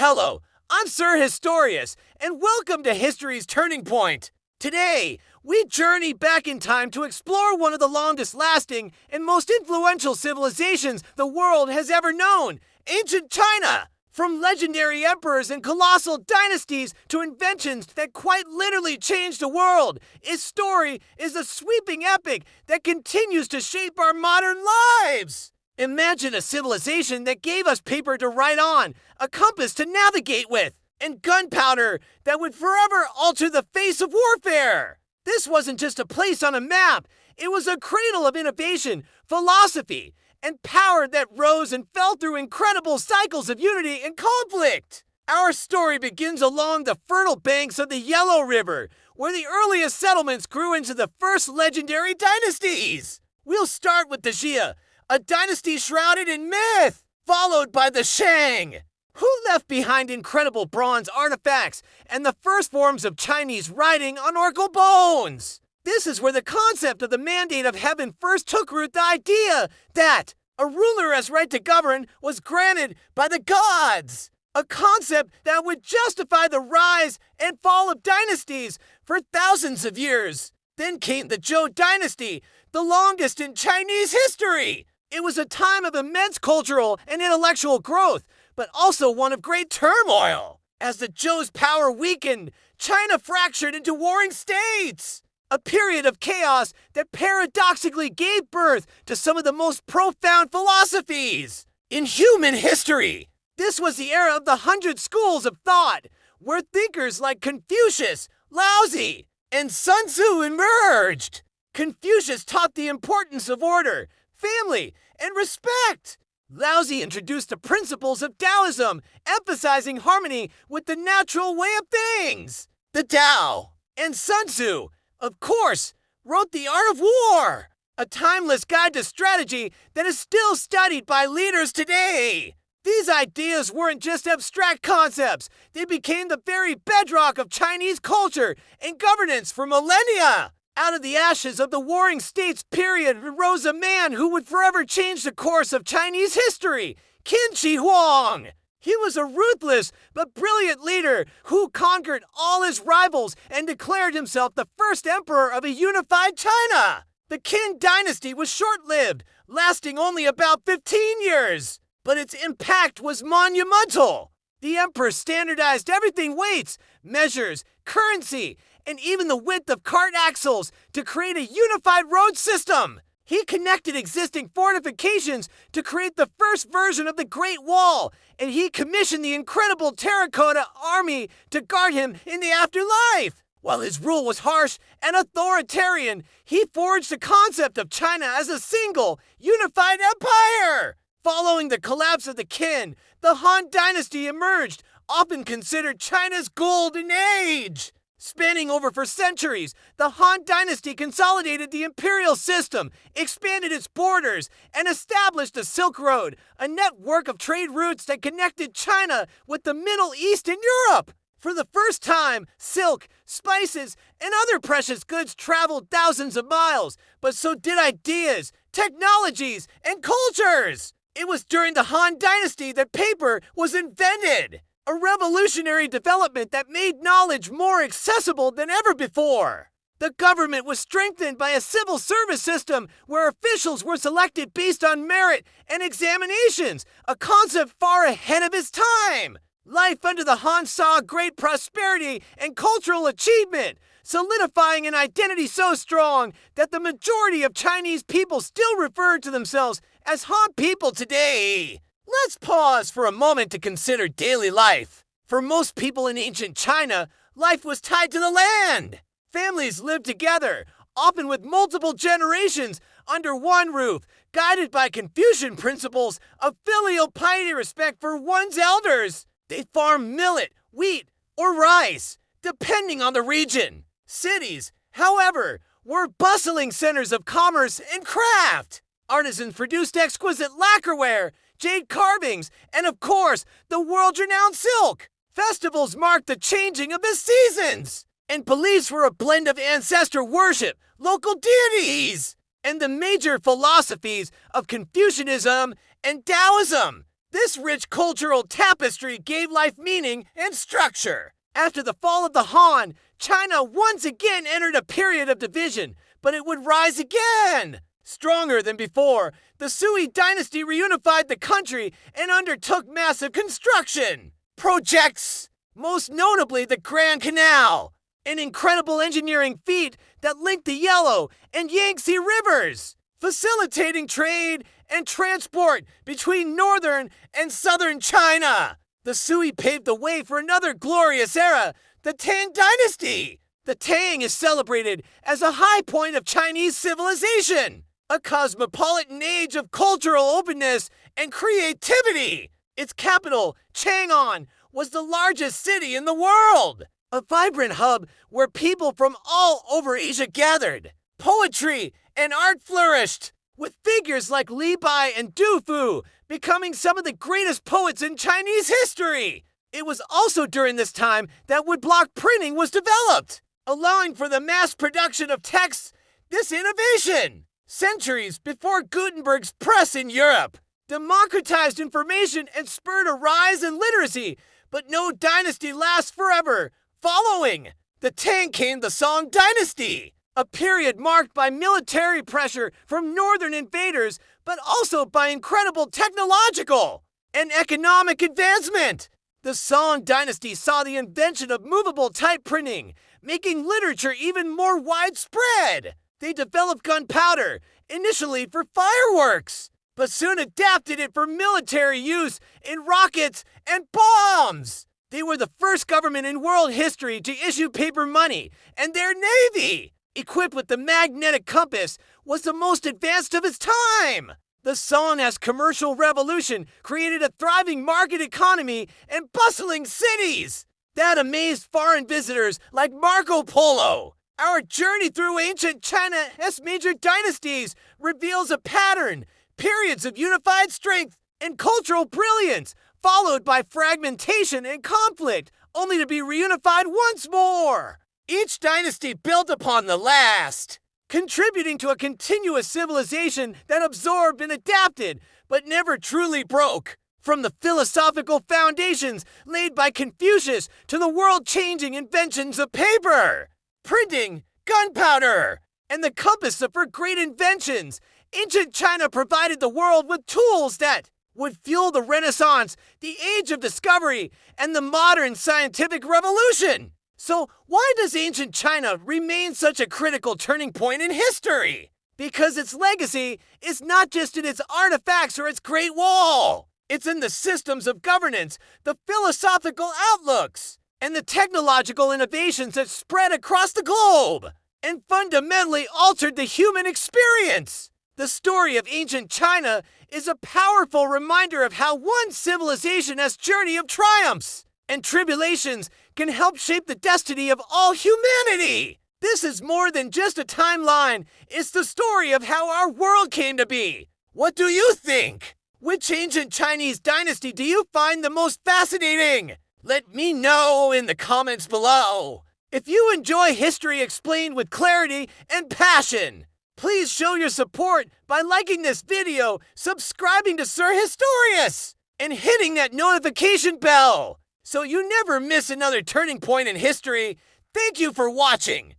Hello, I'm Sir Historious, and welcome to History's Turning Point. Today, we journey back in time to explore one of the longest-lasting and most influential civilizations the world has ever known, ancient China. From legendary emperors and colossal dynasties to inventions that quite literally changed the world, its story is a sweeping epic that continues to shape our modern lives. Imagine a civilization that gave us paper to write on, a compass to navigate with, and gunpowder that would forever alter the face of warfare. This wasn't just a place on a map, it was a cradle of innovation, philosophy, and power that rose and fell through incredible cycles of unity and conflict. Our story begins along the fertile banks of the Yellow River, where the earliest settlements grew into the first legendary dynasties. We'll start with the Xia, a dynasty shrouded in myth, followed by the Shang, who left behind incredible bronze artifacts and the first forms of Chinese writing on oracle bones. This is where the concept of the mandate of heaven first took root. The idea that a ruler has right to govern was granted by the gods, a concept that would justify the rise and fall of dynasties for thousands of years. Then came the Zhou dynasty, the longest in Chinese history. It was a time of immense cultural and intellectual growth, but also one of great turmoil. As the Zhou's power weakened, China fractured into warring states. A period of chaos that paradoxically gave birth to some of the most profound philosophies in human history. This was the era of the 100 schools of thought, where thinkers like Confucius, Laozi, and Sun Tzu emerged. Confucius taught the importance of order, family, and respect. Laozi introduced the principles of Taoism, emphasizing harmony with the natural way of things, the Tao. And Sun Tzu, of course, wrote The Art of War, a timeless guide to strategy that is still studied by leaders today. These ideas weren't just abstract concepts, they became the very bedrock of Chinese culture and governance for millennia. Out of the ashes of the warring states period arose a man who would forever change the course of Chinese history, Qin Shi Huang. He was a ruthless but brilliant leader who conquered all his rivals and declared himself the first emperor of a unified China. The Qin dynasty was short-lived, lasting only about 15 years, but its impact was monumental. The emperor standardized everything: weights, measures, currency, and even the width of cart axles to create a unified road system. He connected existing fortifications to create the first version of the Great Wall, and he commissioned the incredible terracotta army to guard him in the afterlife. While his rule was harsh and authoritarian, he forged the concept of China as a single, unified empire. Following the collapse of the Qin, the Han Dynasty emerged, often considered China's golden age. Spanning over for centuries, the Han Dynasty consolidated the imperial system, expanded its borders, and established the Silk Road, a network of trade routes that connected China with the Middle East and Europe. For the first time, silk, spices, and other precious goods traveled thousands of miles, but so did ideas, technologies, and cultures. It was during the Han Dynasty that paper was invented, a revolutionary development that made knowledge more accessible than ever before. The government was strengthened by a civil service system where officials were selected based on merit and examinations, a concept far ahead of its time. Life under the Han saw great prosperity and cultural achievement, solidifying an identity so strong that the majority of Chinese people still refer to themselves as Han people today. Let's pause for a moment to consider daily life. For most people in ancient China, life was tied to the land. Families lived together, often with multiple generations under one roof, guided by Confucian principles of filial piety, respect for one's elders. They farmed millet, wheat, or rice, depending on the region. Cities, however, were bustling centers of commerce and craft. Artisans produced exquisite lacquerware, jade carvings, and of course, the world-renowned silk. Festivals marked the changing of the seasons, and beliefs were a blend of ancestor worship, local deities, and the major philosophies of Confucianism and Taoism. This rich cultural tapestry gave life meaning and structure. After the fall of the Han, China once again entered a period of division, but it would rise again. Stronger than before, the Sui dynasty reunified the country and undertook massive construction projects, most notably the Grand Canal, an incredible engineering feat that linked the Yellow and Yangtze rivers, facilitating trade and transport between northern and southern China. The Sui paved the way for another glorious era, the Tang Dynasty. The Tang is celebrated as a high point of Chinese civilization, a cosmopolitan age of cultural openness and creativity. Its capital, Chang'an, was the largest city in the world, a vibrant hub where people from all over Asia gathered. Poetry and art flourished, with figures like Li Bai and Du Fu becoming some of the greatest poets in Chinese history. It was also during this time that woodblock printing was developed, allowing for the mass production of texts. This innovation, centuries before Gutenberg's press in Europe, democratized information and spurred a rise in literacy. But no dynasty lasts forever. Following the Tang came the Song Dynasty, a period marked by military pressure from northern invaders, but also by incredible technological and economic advancement. The Song Dynasty saw the invention of movable type printing, making literature even more widespread. They developed gunpowder, initially for fireworks, but soon adapted it for military use in rockets and bombs. They were the first government in world history to issue paper money, and their navy, equipped with the magnetic compass, was the most advanced of its time. The Song as commercial revolution created a thriving market economy and bustling cities that amazed foreign visitors like Marco Polo. Our journey through ancient China's major dynasties reveals a pattern, periods of unified strength and cultural brilliance, followed by fragmentation and conflict, only to be reunified once more. Each dynasty built upon the last, contributing to a continuous civilization that absorbed and adapted, but never truly broke. From the philosophical foundations laid by Confucius to the world-changing inventions of paper, printing, gunpowder, and the compass for great inventions, ancient China provided the world with tools that would fuel the Renaissance, the Age of Discovery, and the modern scientific revolution. So why does ancient China remain such a critical turning point in history? Because its legacy is not just in its artifacts or its Great Wall. It's in the systems of governance, the philosophical outlooks, and the technological innovations that spread across the globe and fundamentally altered the human experience. The story of ancient China is a powerful reminder of how one civilization's journey of triumphs and tribulations can help shape the destiny of all humanity. This is more than just a timeline. It's the story of how our world came to be. What do you think? Which ancient Chinese dynasty do you find the most fascinating? Let me know in the comments below. If you enjoy history explained with clarity and passion, please show your support by liking this video, subscribing to Sir Historious, and hitting that notification bell so you never miss another turning point in history. Thank you for watching.